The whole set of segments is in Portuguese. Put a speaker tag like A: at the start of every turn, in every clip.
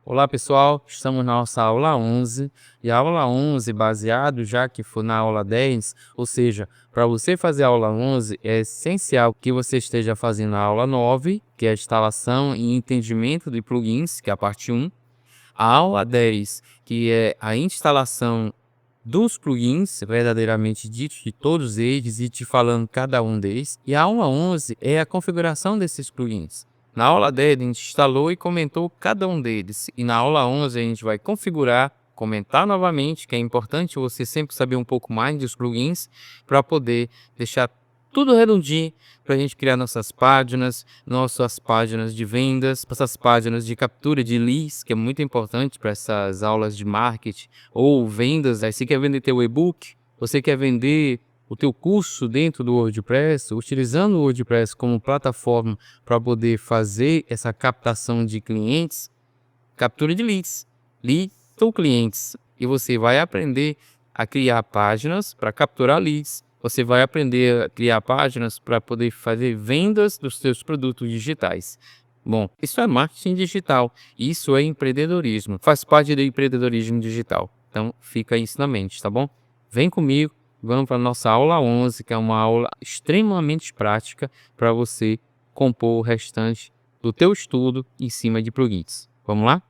A: Olá pessoal, estamos na nossa aula 11 e a aula 11 baseado já que foi na aula 10, ou seja, para você fazer a aula 11 é essencial que você esteja fazendo a aula 9, que é a instalação e entendimento de plugins, que é a parte 1, a aula 10, que é a instalação dos plugins, verdadeiramente ditos de todos eles e te falando cada um deles. E a aula 11 é a configuração desses plugins. Na aula 10 a gente instalou e comentou cada um deles. E na aula 11 a gente vai configurar, comentar novamente, que é importante você sempre saber um pouco mais dos plugins para poder deixar tudo redondinho para a gente criar nossas páginas de vendas, essas páginas de captura de leads, que é muito importante para essas aulas de marketing ou vendas. Aí você quer vender teu e-book, você quer vender o teu curso dentro do WordPress, utilizando o WordPress como plataforma para poder fazer essa captação de clientes, captura de leads são clientes, e você vai aprender a criar páginas para capturar leads. Você vai aprender a criar páginas para poder fazer vendas dos seus produtos digitais. Bom, isso é marketing digital, isso é empreendedorismo, faz parte do empreendedorismo digital. Então fica isso na mente, tá bom? Vem comigo, vamos para a nossa aula 11, que é uma aula extremamente prática para você compor o restante do teu estudo em cima de plugins. Vamos lá?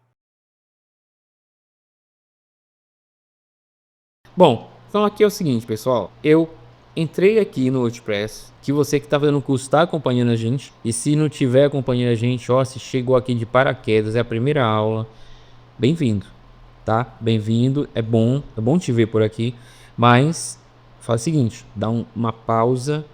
A: Bom, então aqui é o seguinte, pessoal. Eu entrei aqui no WordPress, que você que está fazendo o curso está acompanhando a gente. E se não tiver acompanhando a gente, ó, se chegou aqui de paraquedas, é a primeira aula, bem-vindo, tá? Bem-vindo, é bom te ver por aqui. Mas faz o seguinte, dá uma pausa,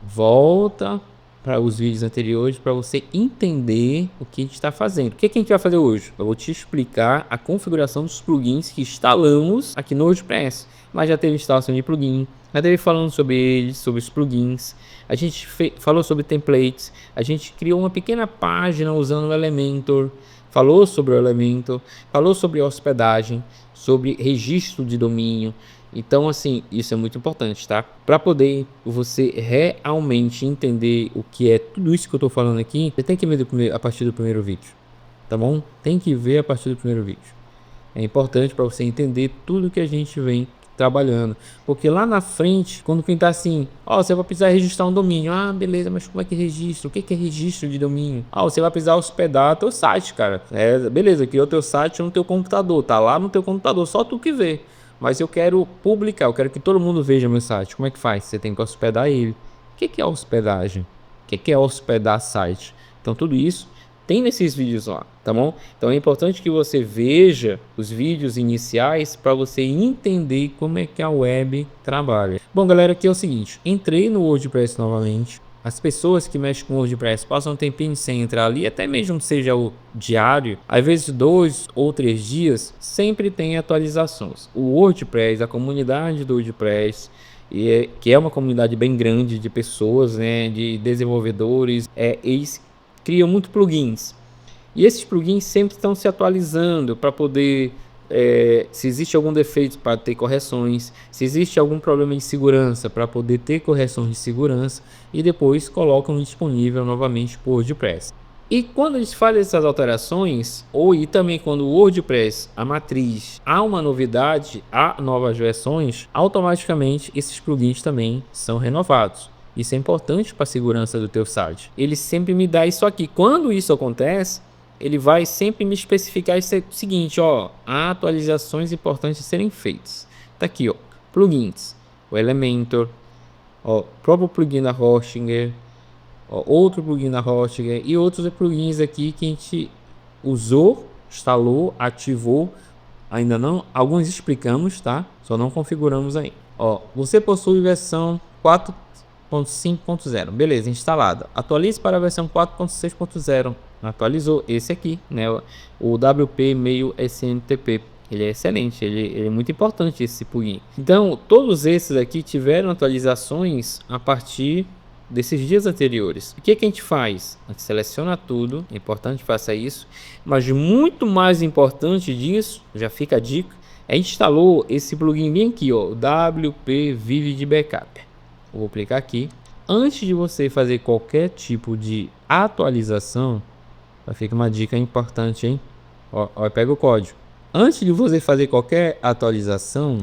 A: volta para os vídeos anteriores para você entender o que a gente está fazendo. O que a gente vai fazer hoje? Eu vou te explicar a configuração dos plugins que instalamos aqui no WordPress. Mas já teve instalação de plugin, já teve falando sobre eles, sobre os plugins. A gente falou sobre templates, a gente criou uma pequena página usando o Elementor, falou sobre o Elementor, falou sobre hospedagem, sobre registro de domínio. Então, assim, isso é muito importante, tá? Para poder você realmente entender o que é tudo isso que eu tô falando aqui, você tem que ver a partir do primeiro vídeo, tá bom? Tem que ver a partir do primeiro vídeo. É importante para você entender tudo que a gente vem trabalhando, porque lá na frente, quando pintar assim, ó, você vai precisar registrar um domínio. Ah, beleza, mas como é que registra? O que é registro de domínio? Ah, você vai precisar hospedar teu site, cara. Beleza, criou teu site no teu computador, tá lá no teu computador, só tu que vê. Mas eu quero publicar, eu quero que todo mundo veja meu site. Como é que faz? Você tem que hospedar ele. O que é hospedagem? O que é hospedar site? Então tudo isso tem nesses vídeos lá, tá bom? Então é importante que você veja os vídeos iniciais para você entender como é que a web trabalha. Bom, galera, aqui é o seguinte, entrei no WordPress novamente. As pessoas que mexem com o WordPress passam um tempinho sem entrar ali, até mesmo que seja o diário, às vezes 2 ou 3 dias, sempre tem atualizações. O WordPress, a comunidade do WordPress, que é uma comunidade bem grande de pessoas, né, de desenvolvedores, eles criam muito plugins. E esses plugins sempre estão se atualizando para poder, se existe algum defeito, para ter correções, se existe algum problema de segurança, para poder ter correções de segurança, e depois colocam disponível novamente por WordPress. E quando eles fazem essas alterações, e também quando o WordPress, a matriz, há uma novidade, há novas versões, automaticamente esses plugins também são renovados. Isso é importante para a segurança do teu site. Ele sempre me dá isso aqui. Quando isso acontece, ele vai sempre me especificar isso seguinte, ó, há atualizações importantes a serem feitas. Tá aqui, ó, plugins, o Elementor, ó, próprio plugin da Hostinger, ó, outro plugin da Hostinger e outros plugins aqui que a gente usou, instalou, ativou, ainda não, alguns explicamos, tá? Só não configuramos aí. Ó, você possui versão 4.5.0, beleza, instalada. Atualize para a versão 4.6.0. Atualizou esse aqui, né? O WP Mail SMTP. Ele é excelente, ele é muito importante esse plugin. Então, todos esses aqui tiveram atualizações a partir desses dias anteriores. O que a gente faz? A gente seleciona tudo, é importante que faça isso, mas muito mais importante disso, já fica a dica, a gente instalou esse plugin bem aqui, ó, WP Vivid Backup. Eu vou clicar aqui. Antes de você fazer qualquer tipo de atualização, fica uma dica importante, hein? Ó, pega o código. Antes de você fazer qualquer atualização,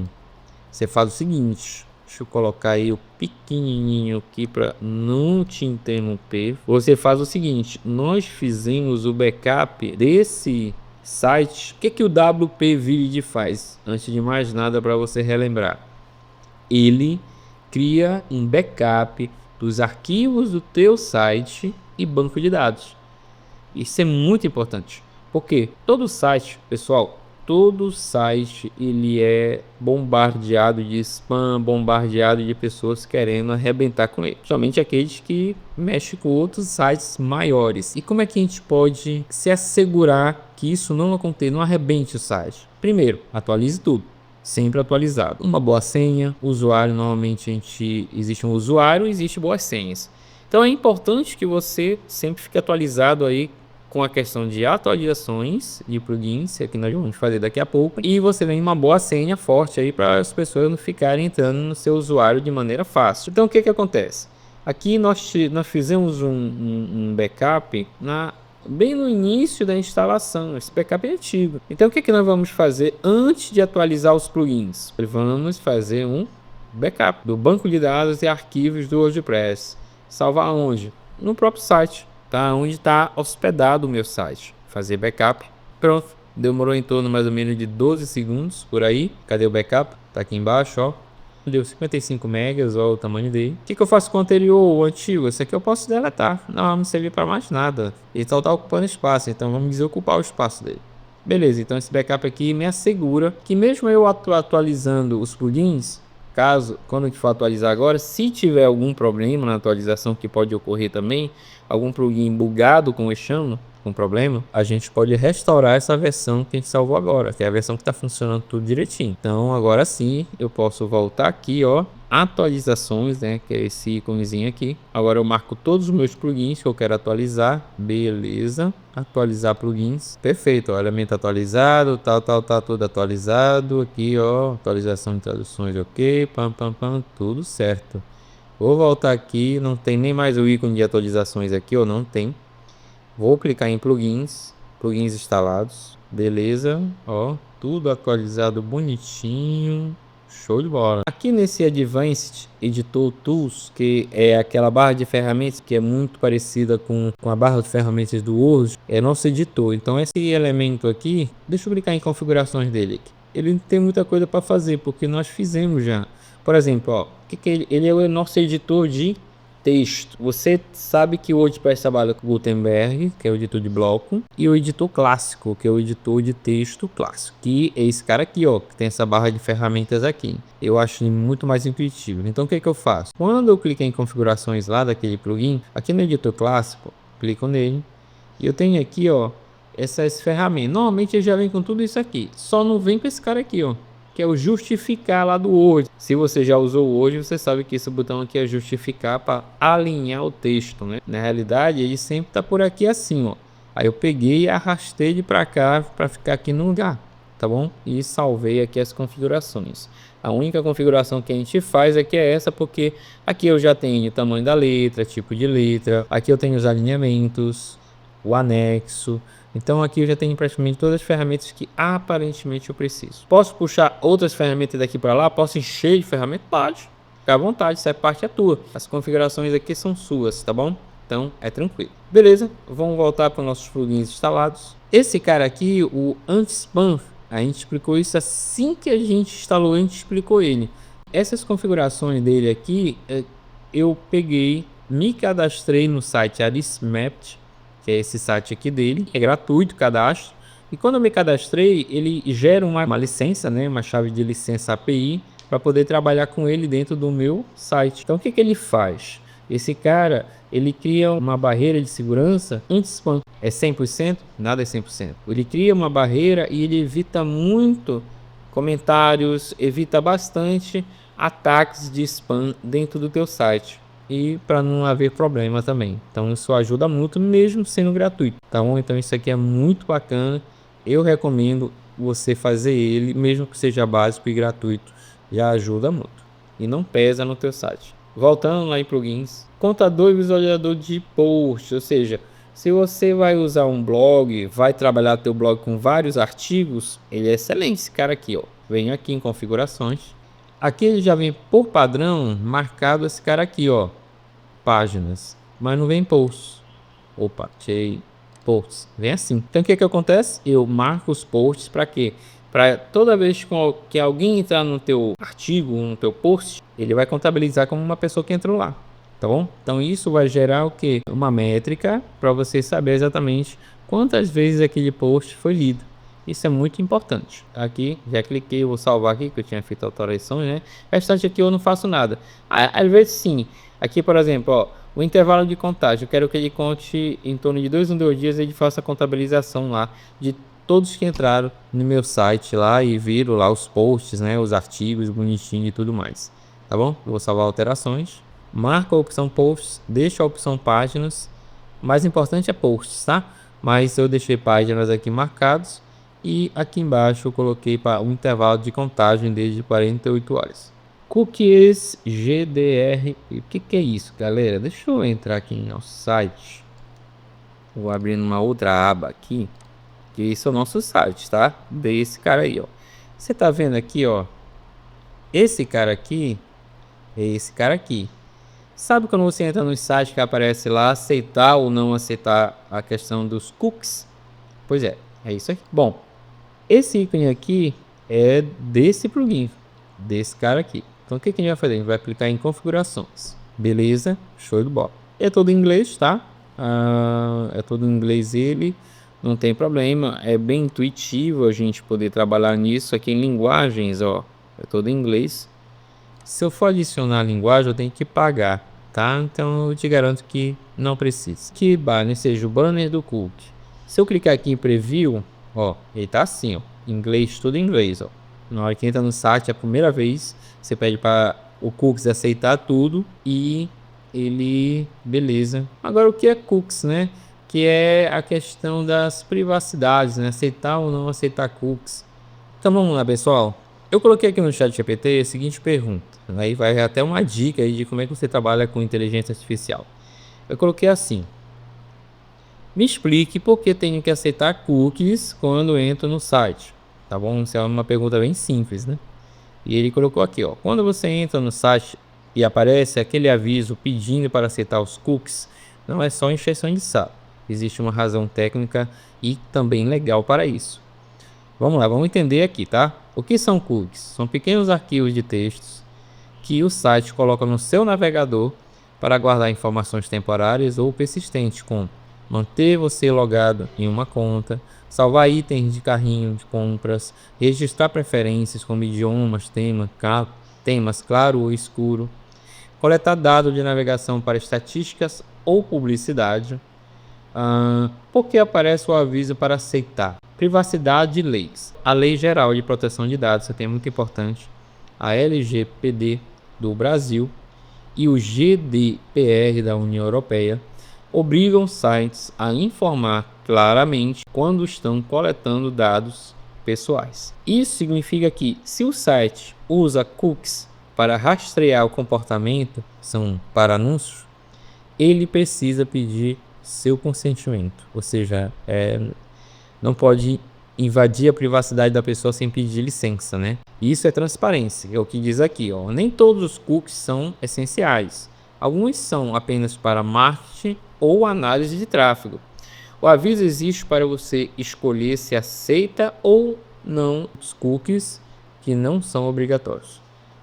A: você faz o seguinte. Deixa eu colocar aí o pequenininho aqui para não te interromper. Você faz o seguinte. Nós fizemos o backup desse site. O que que o WP Village faz? Antes de mais nada, para você relembrar. Ele cria um backup dos arquivos do teu site e banco de dados. Isso é muito importante, porque todo site, pessoal, todo site ele é bombardeado de spam, bombardeado de pessoas querendo arrebentar com ele. Somente aqueles que mexem com outros sites maiores. E como é que a gente pode se assegurar que isso não aconteça, não arrebente o site? Primeiro, atualize tudo. Sempre atualizado. Uma boa senha, usuário, normalmente existe um usuário, existe boas senhas. Então é importante que você sempre fique atualizado aí com a questão de atualizações de plugins, que nós vamos fazer daqui a pouco, e você tem uma boa senha forte aí para as pessoas não ficarem entrando no seu usuário de maneira fácil. Então o que acontece? Aqui nós fizemos um backup bem no início da instalação. Esse backup é antigo. Então o que nós vamos fazer antes de atualizar os plugins? Vamos fazer um backup do banco de dados e arquivos do WordPress. Salvar onde? No próprio site, tá? Onde está hospedado o meu site. Fazer backup. Pronto. Demorou em torno mais ou menos de 12 segundos por aí. Cadê o backup? Tá aqui embaixo, ó. Deu 55 megas, ó, o tamanho dele. O que eu faço com o anterior, o antigo? Esse aqui eu posso deletar. Não servir para mais nada. Ele só tá ocupando espaço, então vamos desocupar o espaço dele. Beleza, então esse backup aqui me assegura que mesmo eu atualizando os plugins, quando a gente for atualizar agora, se tiver algum problema na atualização, que pode ocorrer também, algum plugin bugado, como eu chamo, com problema, a gente pode restaurar essa versão que a gente salvou agora, que é a versão que está funcionando tudo direitinho. Então agora sim eu posso voltar aqui, ó, atualizações, né, que é esse íconezinho aqui. Agora eu marco todos os meus plugins que eu quero atualizar, beleza, atualizar plugins, perfeito, ó, elemento atualizado, tá tudo atualizado aqui, ó, atualização de traduções, ok, tudo certo. Vou voltar aqui, não tem nem mais o ícone de atualizações aqui, ou não tem. Vou clicar em plugins instalados, beleza, ó, tudo atualizado bonitinho, show de bola. Aqui nesse Advanced Editor Tools, que é aquela barra de ferramentas que é muito parecida com a barra de ferramentas do Word, é nosso editor. Então esse elemento aqui, deixa eu clicar em configurações dele aqui. Ele não tem muita coisa para fazer, porque nós fizemos já. Por exemplo, ó, ele é o nosso editor de texto. Você sabe que o WordPress trabalha com o Gutenberg, que é o editor de bloco, e o editor clássico, que é o editor de texto clássico, que é esse cara aqui, ó, que tem essa barra de ferramentas aqui. Eu acho ele muito mais intuitivo. Então o que eu faço? Quando eu clico em configurações lá daquele plugin, aqui no editor clássico, clico nele e eu tenho aqui, ó, essas ferramentas. Normalmente ele já vem com tudo isso aqui, só não vem com esse cara aqui, ó, que é o justificar lá do Word. Se você já usou o Word, você sabe que esse botão aqui é justificar para alinhar o texto, né? Na realidade, ele sempre tá por aqui assim, ó. Aí eu peguei e arrastei ele para cá para ficar aqui no lugar, tá bom? E salvei aqui as configurações. A única configuração que a gente faz aqui é essa, porque aqui eu já tenho o tamanho da letra, tipo de letra, aqui eu tenho os alinhamentos, o anexo. Então aqui eu já tenho praticamente todas as ferramentas que aparentemente eu preciso. Posso puxar outras ferramentas daqui para lá? Posso encher de ferramentas? Pode. Fica à vontade, essa parte é tua. As configurações aqui são suas, tá bom? Então é tranquilo. Beleza, vamos voltar para os nossos plugins instalados. Esse cara aqui, o anti-spam, a gente explicou isso assim que a gente instalou, a gente explicou ele. Essas configurações dele aqui, eu peguei, me cadastrei no site Arismapt, que é esse site aqui dele, é gratuito o cadastro. E quando eu me cadastrei, ele gera uma licença, né, uma chave de licença API para poder trabalhar com ele dentro do meu site. Então o que ele faz? Esse cara, ele cria uma barreira de segurança anti-spam. É 100%? Nada é 100%. Ele cria uma barreira e ele evita muito comentários, evita bastante ataques de spam dentro do teu site. E para não haver problema também. Então isso ajuda muito, mesmo sendo gratuito, tá bom? Então isso aqui é muito bacana. Eu recomendo você fazer ele, mesmo que seja básico e gratuito, já ajuda muito e não pesa no teu site. Voltando lá em plugins, contador e visualizador de post, ou seja, Se você vai usar um blog, vai trabalhar teu blog com vários artigos, ele é excelente esse cara aqui, ó. Venho aqui em configurações. Aqui ele já vem por padrão marcado esse cara aqui, ó, páginas, mas não vem posts. Opa, achei posts, vem assim. Então o que que acontece? Eu marco os posts para quê? Para toda vez que alguém entrar no teu artigo, no teu post, ele vai contabilizar como uma pessoa que entrou lá, tá bom? Então isso vai gerar o que? Uma métrica para você saber exatamente quantas vezes aquele post foi lido. Isso é muito importante. Aqui, já cliquei, vou salvar aqui, que eu tinha feito alterações, né? O restante aqui eu não faço nada. Às vezes sim. Aqui, por exemplo, ó, o intervalo de contagem. Eu quero que ele conte em torno de 2 em 2 dias, ele faça a contabilização lá de todos que entraram no meu site lá e viram lá os posts, né? Os artigos bonitinhos e tudo mais. Tá bom? Eu vou salvar alterações. Marca a opção posts, deixa a opção páginas. O mais importante é posts, tá? Mas eu deixei páginas aqui marcados. E aqui embaixo eu coloquei para um intervalo de contagem desde 48 horas. Cookies GDR. O que é isso, galera? Deixa eu entrar aqui no nosso site. Vou abrir numa outra aba aqui. Que esse é o nosso site, tá? Desse cara aí, ó. Você tá vendo aqui, ó. Esse cara aqui é esse cara aqui. Sabe quando você entra no site que aparece lá aceitar ou não aceitar a questão dos cookies? Pois é isso aqui. Bom, esse ícone aqui é desse plugin, desse cara aqui. Então o que que a gente vai fazer? A gente vai clicar em configurações. Beleza, show de bola. É todo em inglês, tá? É todo em inglês ele, não tem problema. É bem intuitivo a gente poder trabalhar nisso aqui em linguagens, ó. É todo em inglês. Se eu for adicionar a linguagem, eu tenho que pagar, tá? Então eu te garanto que não precisa. Que banner seja o banner do cookie. Se eu clicar aqui em preview, ó, ele tá assim, ó, inglês, tudo em inglês, ó. Na hora que entra no site, a primeira vez, você pede para o cookies aceitar tudo e ele, beleza. Agora o que é cookies, né? Que é a questão das privacidades, né? Aceitar ou não aceitar cookies. Então vamos lá, pessoal. Eu coloquei aqui no chat GPT a seguinte pergunta. Aí vai até uma dica aí de como é que você trabalha com inteligência artificial. Eu coloquei assim: me explique por que tenho que aceitar cookies quando entro no site. Tá bom? Isso é uma pergunta bem simples, né? E ele colocou aqui, ó. Quando você entra no site e aparece aquele aviso pedindo para aceitar os cookies, não é só encheção de saco. Existe uma razão técnica e também legal para isso. Vamos lá, vamos entender aqui, tá? O que são cookies? São pequenos arquivos de textos que o site coloca no seu navegador para guardar informações temporárias ou persistentes, como manter você logado em uma conta, salvar itens de carrinho de compras, registrar preferências como idiomas, temas claro ou escuro, coletar dados de navegação para estatísticas ou publicidade. Por que aparece o aviso para aceitar? Privacidade e leis. A Lei Geral de Proteção de Dados, isso aqui é muito importante. A LGPD do Brasil e o GDPR da União Europeia obrigam sites a informar claramente quando estão coletando dados pessoais. Isso significa que se o site usa cookies para rastrear o comportamento, são para anúncios, ele precisa pedir seu consentimento, ou seja, não pode invadir a privacidade da pessoa sem pedir licença, né? Isso é transparência, é o que diz aqui, ó. Nem todos os cookies são essenciais. Alguns são apenas para marketing ou análise de tráfego. O aviso existe para você escolher se aceita ou não os cookies que não são obrigatórios,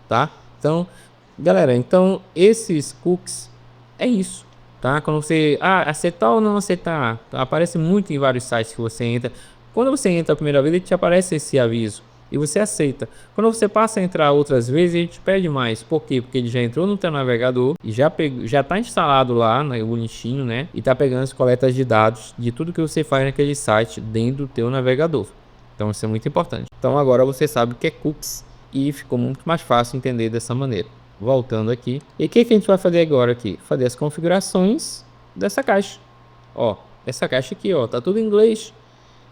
A: tá? Então, galera, então esses cookies é isso, tá? Quando você aceitar ou não aceitar, tá? Aparece muito em vários sites que você entra. Quando você entra a primeira vez, ele te aparece esse aviso e você aceita. Quando você passa a entrar outras vezes, ele te pede mais. Por quê? Porque ele já entrou no teu navegador e já tá instalado lá, né, bonitinho, né? E tá pegando as coletas de dados de tudo que você faz naquele site dentro do teu navegador. Então isso é muito importante. Então agora você sabe o que é cookies e ficou muito mais fácil entender dessa maneira. Voltando aqui. E o que a gente vai fazer agora aqui? Fazer as configurações dessa caixa. Ó, essa caixa aqui, ó, tá tudo em inglês.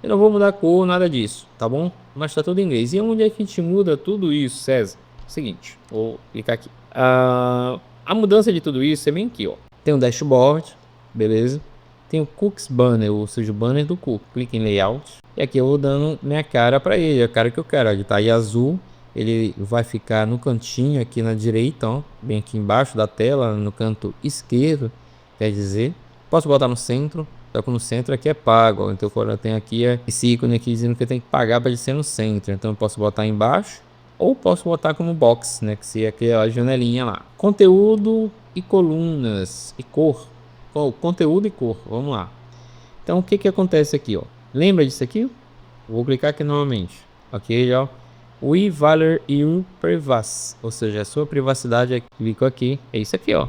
A: Eu não vou mudar a cor, nada disso, tá bom? Mas tá tudo em inglês. E onde é que a gente muda tudo isso, César? Seguinte, vou clicar aqui. A mudança de tudo isso é bem aqui, ó. Tem um dashboard, beleza? tem o Cooks Banner, ou seja, o banner do Cook. Clique em Layout. E aqui eu vou dando minha cara para ele, a cara que eu quero. Ele tá aí azul. Ele vai ficar no cantinho aqui na direita, ó. Bem aqui embaixo da tela, no canto esquerdo. Quer dizer, posso botar no centro. Só que no centro aqui é pago, ó. Então eu tenho aqui esse ícone aqui dizendo que eu tenho que pagar para ele ser no centro. Então eu posso botar embaixo. Ou posso botar como box, né? Que seria aquela janelinha lá. Conteúdo e colunas e cor. Conteúdo e cor. Vamos lá. Então o que que acontece aqui, ó? Lembra disso aqui? Vou clicar aqui novamente. Ok, ó. We value your privacy. Ou seja, a sua privacidade. Clico aqui. É isso aqui, ó.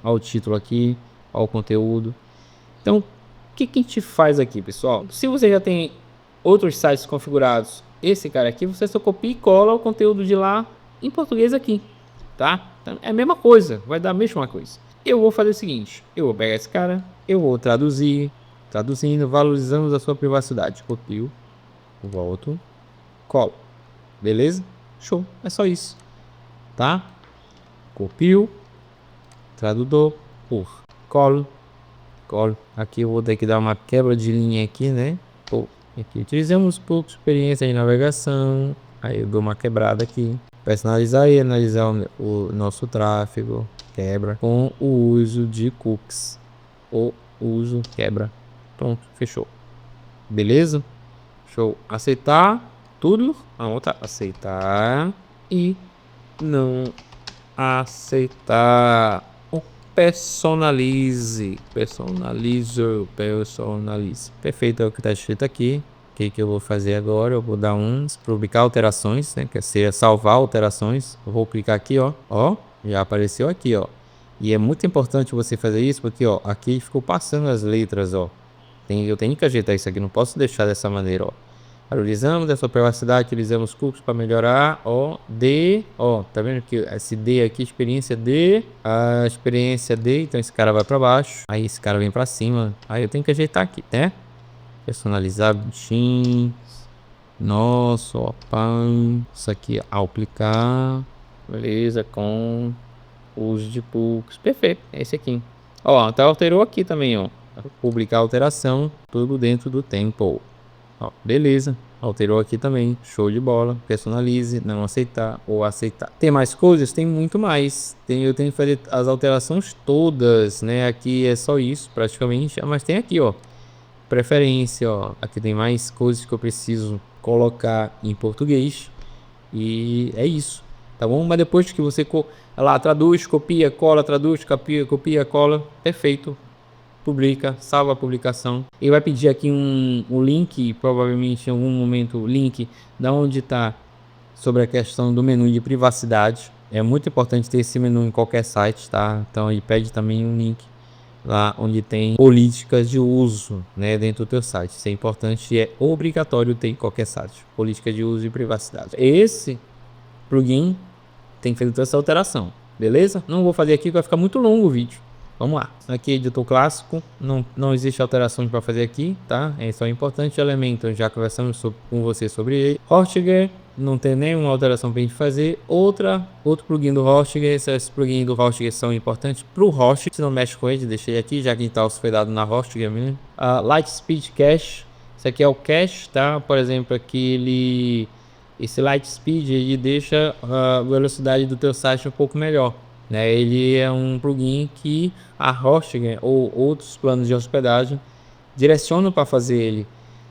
A: Ó o título aqui. Ó o conteúdo. Então, o que que a gente faz aqui, pessoal? Se você já tem outros sites configurados, esse cara aqui, você só copia e cola o conteúdo de lá em português aqui, tá? Então, é a mesma coisa, vai dar a mesma coisa. Eu vou fazer o seguinte, eu vou pegar esse cara, eu vou traduzir, traduzindo, valorizamos a sua privacidade. Copio, volto, colo. Beleza? Show, é só isso, tá? Copio, tradutor, por, colo. Aqui eu vou ter que dar uma quebra de linha aqui, né? Aqui utilizamos pouco experiência de navegação. Aí eu dou uma quebrada aqui. Personalizar e analisar o nosso tráfego. Quebra com o uso de cookies. O uso quebra. Pronto, fechou. Beleza? Show. Aceitar tudo. Outra. Aceitar e não aceitar. Personalize. Perfeito, é o que está escrito aqui. O que eu vou fazer agora? Eu vou dar publicar alterações, né? Que seria salvar alterações. Eu vou clicar aqui, ó. Ó, já apareceu aqui, ó. E é muito importante você fazer isso, porque, ó, aqui ficou passando as letras, ó. Eu tenho que ajeitar isso aqui, não posso deixar dessa maneira, ó. Valorizamos a sua privacidade, utilizamos cookies para melhorar, ó, tá vendo que esse D aqui, experiência D, então esse cara vai para baixo, aí esse cara vem para cima, aí eu tenho que ajeitar aqui, né? Personalizar bichinhos, nossa, ó, pam, isso aqui, aplicar, beleza, com uso de cookies, perfeito, é esse aqui, ó, até alterou aqui também, ó, publicar alteração, tudo dentro do tempo. Ó, beleza, alterou aqui também, show de bola. Personalize, não aceitar ou aceitar. Tem mais coisas? Tem muito mais. Eu tenho que fazer as alterações todas, né? Aqui é só isso praticamente, mas tem aqui, ó, preferência, ó. Aqui tem mais coisas que eu preciso colocar em português e é isso, tá bom? Mas depois que você lá traduz, copia, cola, traduz, copia, cola, perfeito. Publica, salva a publicação. Ele vai pedir aqui um link, provavelmente em algum momento, o link da onde está sobre a questão do menu de privacidade. É muito importante ter esse menu em qualquer site, tá? Então ele pede também um link lá onde tem políticas de uso, né, dentro do teu site. Isso é importante e é obrigatório ter em qualquer site. Política de uso e privacidade. Esse plugin tem feito essa alteração, beleza? Não vou fazer aqui porque vai ficar muito longo o vídeo. Vamos lá, aqui editor clássico, não existe alterações para fazer aqui, tá? É só importante elemento, já conversamos com você sobre ele. Hostinger, não tem nenhuma alteração para a gente fazer. Outro plugin do Hostinger, esses plugins do Hostinger são importantes para o Hostinger. Se não mexe com ele, deixei aqui, já que está hospedado na Hostinger mesmo. Lightspeed Cache, isso aqui é o cache, tá? Por exemplo, aqui esse Lightspeed, ele deixa a velocidade do teu site um pouco melhor. Né, ele é um plugin que a Hostinger ou outros planos de hospedagem direcionam para fazer ele,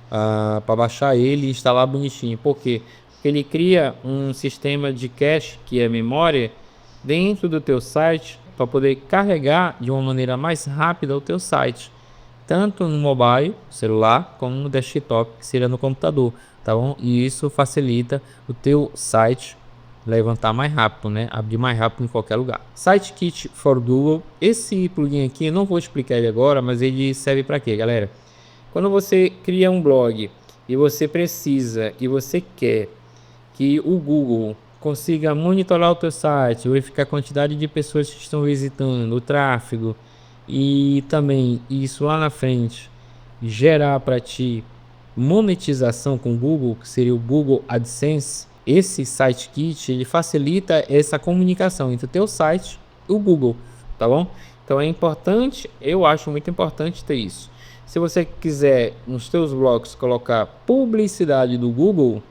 A: para baixar ele e instalar bonitinho. Por quê? Porque ele cria um sistema de cache, que é memória, dentro do teu site para poder carregar de uma maneira mais rápida o teu site, tanto no mobile, celular, como no desktop, que seria no computador, tá bom? E isso facilita o teu site levantar mais rápido, né? Abrir mais rápido em qualquer lugar. Sitekit for Google. Esse plugin aqui, eu não vou explicar ele agora, mas ele serve para quê, galera? Quando você cria um blog e você precisa e você quer que o Google consiga monitorar o teu site, verificar a quantidade de pessoas que estão visitando, o tráfego e também isso lá na frente gerar para ti monetização com o Google, que seria o Google AdSense. Esse Sitekit, ele facilita essa comunicação entre o teu site e o Google, tá bom? Então é importante, eu acho muito importante ter isso. Se você quiser nos seus blogs colocar publicidade do Google,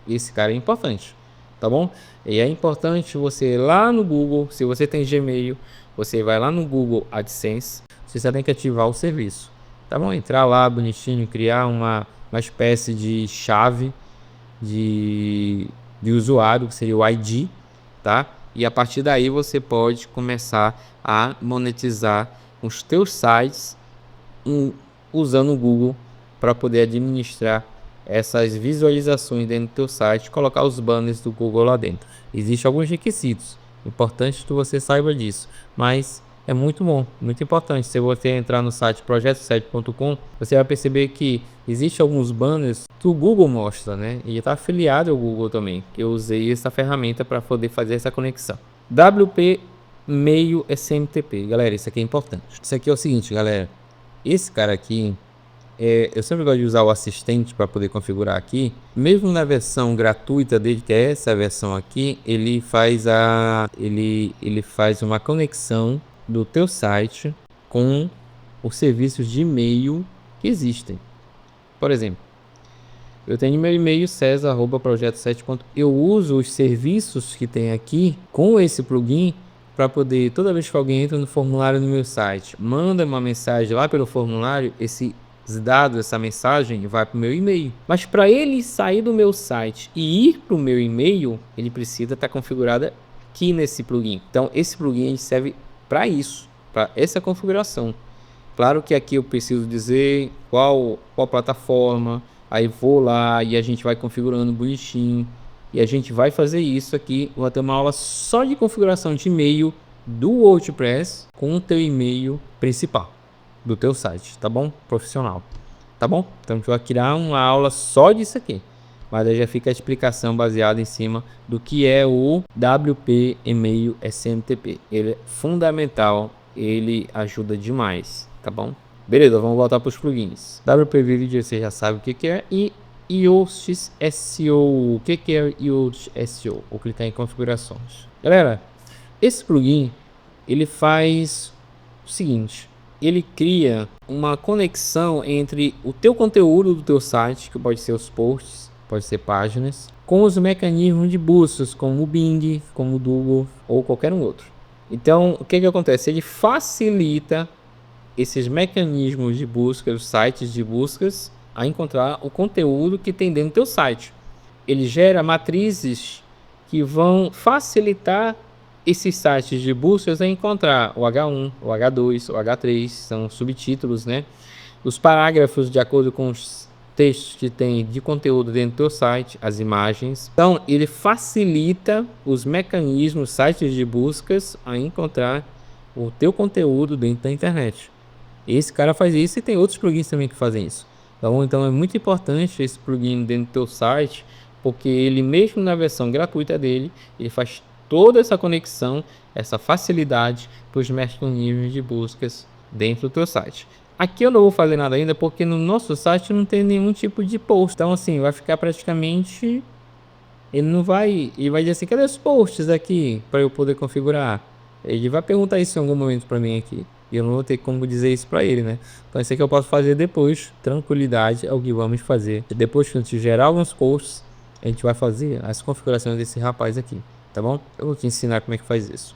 A: esse cara é importante, tá bom? E é importante você ir lá no Google, se você tem Gmail, você vai lá no Google AdSense, você tem que ativar o serviço, tá bom? Entrar lá bonitinho, criar uma espécie de chave de usuário, que seria o ID, tá? E a partir daí você pode começar a monetizar os teus sites usando o Google para poder administrar essas visualizações dentro do teu site, colocar os banners do Google lá dentro. Existem alguns requisitos, importante que você saiba disso, mas é muito bom, muito importante. Se você entrar no site projeto7.com, você vai perceber que existem alguns banners que o Google mostra, né? E está afiliado ao Google também. Eu usei essa ferramenta para poder fazer essa conexão. WP Mail SMTP, galera, isso aqui é importante. Isso aqui é o seguinte, galera. Esse cara aqui, eu sempre gosto de usar o assistente para poder configurar aqui. Mesmo na versão gratuita dele, que é essa versão aqui, ele faz uma conexão do teu site com os serviços de e-mail que existem. Por exemplo, eu tenho meu e-mail cesar@projeto7. Eu uso os serviços que tem aqui com esse plugin para poder, toda vez que alguém entra no formulário no meu site, manda uma mensagem lá pelo formulário, esses dados, essa mensagem vai para o meu e-mail. Mas para ele sair do meu site e ir para o meu e-mail, ele precisa estar configurado aqui nesse plugin. Então esse plugin serve para isso, para essa configuração. Claro que aqui eu preciso dizer qual plataforma, aí vou lá e a gente vai configurando bonitinho. E a gente vai fazer isso aqui. Vou ter uma aula só de configuração de e-mail do WordPress com o teu e-mail principal do teu site, tá bom? Profissional, tá bom? Então a gente vai criar uma aula só disso aqui. Mas aí já fica a explicação baseada em cima do que é o WP Email SMTP. Ele é fundamental, ele ajuda demais, tá bom? Beleza, vamos voltar para os plugins. WP Video você já sabe o que é, e Yoast SEO. O que é Yoast SEO? Vou clicar em configurações. Galera, esse plugin ele faz o seguinte: ele cria uma conexão entre o teu conteúdo do teu site, que pode ser os posts, pode ser páginas, com os mecanismos de buscas, como o Bing, como o Google ou qualquer um outro. Então, o que acontece? Ele facilita esses mecanismos de busca, os sites de buscas, a encontrar o conteúdo que tem dentro do teu site. Ele gera matrizes que vão facilitar esses sites de buscas a encontrar o H1, o H2, o H3, são subtítulos, né? Os parágrafos de acordo com os textos que tem de conteúdo dentro do teu site, as imagens. Então, ele facilita os mecanismos, sites de buscas a encontrar o teu conteúdo dentro da internet. Esse cara faz isso e tem outros plugins também que fazem isso. Então é muito importante esse plugin dentro do teu site, porque ele mesmo na versão gratuita dele, ele faz toda essa conexão, essa facilidade para os mecanismos de buscas dentro do teu site. Aqui eu não vou fazer nada ainda, porque no nosso site não tem nenhum tipo de post. Então assim, vai ficar praticamente... Ele vai dizer assim, cadê os posts aqui para eu poder configurar? Ele vai perguntar isso em algum momento para mim aqui. E eu não vou ter como dizer isso para ele, né? Então isso aqui eu posso fazer depois. Tranquilidade é o que vamos fazer. Depois que a gente gerar alguns posts, a gente vai fazer as configurações desse rapaz aqui, tá bom? Eu vou te ensinar como é que faz isso.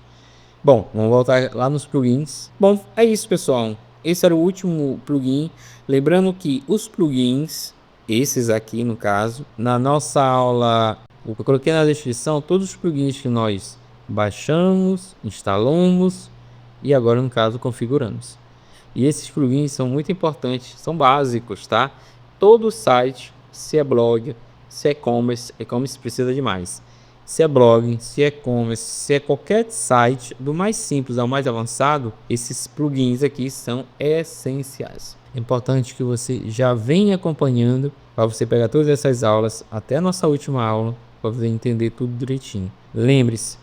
A: Bom, vamos voltar lá nos plugins. Bom, é isso, pessoal. Esse era o último plugin. Lembrando que os plugins, esses aqui no caso, na nossa aula, eu coloquei na descrição todos os plugins que nós baixamos, instalamos e agora no caso configuramos. E esses plugins são muito importantes, são básicos, tá? Todo site, se é blog, se é e-commerce precisa de mais. Se é blog, se é e-commerce, se é qualquer site, do mais simples ao mais avançado, esses plugins aqui são essenciais. É importante que você já venha acompanhando para você pegar todas essas aulas até a nossa última aula, para você entender tudo direitinho. Lembre-se,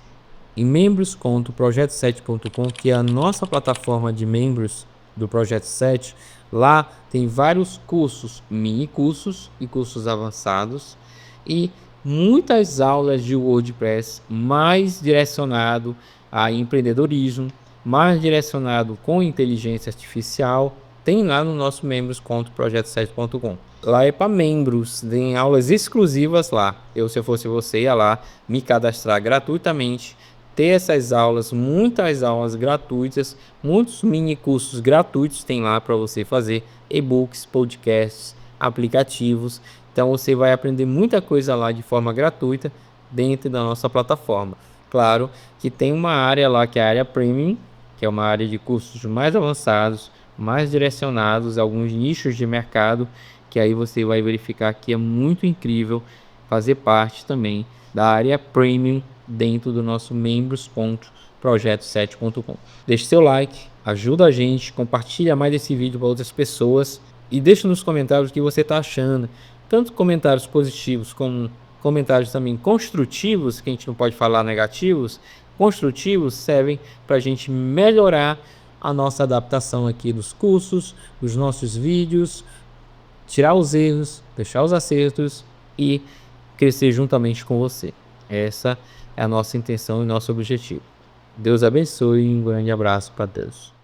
A: em membros.projeto7.com, que é a nossa plataforma de membros do Projeto 7, lá tem vários cursos, mini cursos e cursos avançados e muitas aulas de WordPress mais direcionado a empreendedorismo, mais direcionado com inteligência artificial tem lá no nosso membros.projeto7.com. Lá é para membros, tem aulas exclusivas lá. Se eu fosse você, ia lá me cadastrar gratuitamente, ter essas aulas, muitas aulas gratuitas, muitos mini cursos gratuitos tem lá para você fazer, e-books, podcasts, aplicativos. Então você vai aprender muita coisa lá de forma gratuita dentro da nossa plataforma. Claro que tem uma área lá que é a área Premium, que é uma área de cursos mais avançados, mais direcionados a alguns nichos de mercado, que aí você vai verificar que é muito incrível fazer parte também da área Premium dentro do nosso membros.projeto7.com. Deixe seu like, ajuda a gente, compartilha mais esse vídeo para outras pessoas e deixa nos comentários o que você está achando. Tanto comentários positivos como comentários também construtivos, que a gente não pode falar negativos, construtivos servem para a gente melhorar a nossa adaptação aqui dos cursos, dos nossos vídeos, tirar os erros, deixar os acertos e crescer juntamente com você. Essa é a nossa intenção e nosso objetivo. Deus abençoe e um grande abraço para todos.